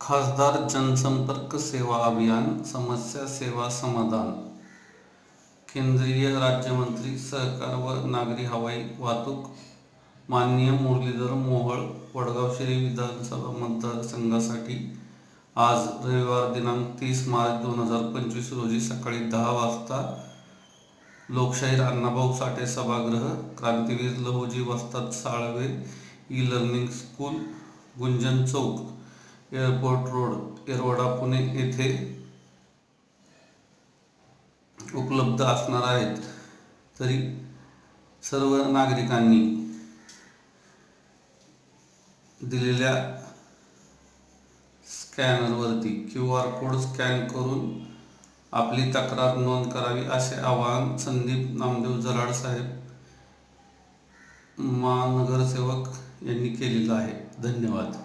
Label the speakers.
Speaker 1: खासदार जनसंपर्क सेवा अभियान समस्या सेवा समाधान। केंद्रीय राज्यमंत्री सहकार व नागरी हवाई वाहतूक माननीय मुरलीधर मोहोळ वडगाव शहरी विधानसभा मतदारसंघासाठी आज रविवार दिनांक 30 मार्च 2025 रोजी सकाळी 10 वाजता लोकशाहीर अण्णाभाऊ साठे सभागृह, क्रांतीवीर लहुजी वस्ताद साळवे ई लर्निंग स्कूल, गुंजन चौक, एअरपोर्ट रोड, येरवडा, पुणे येथे उपलब्ध असणार आहेत। तरी सर्व नागरिकांनी दिलेल्या स्कॅनरवरती QR कोड स्कॅन करून आपली तक्रार नोंद करावी असे आवाहन संदीप नामदेव जराड साहेब, महानगरसेवक यांनी केलेलं आहे। धन्यवाद।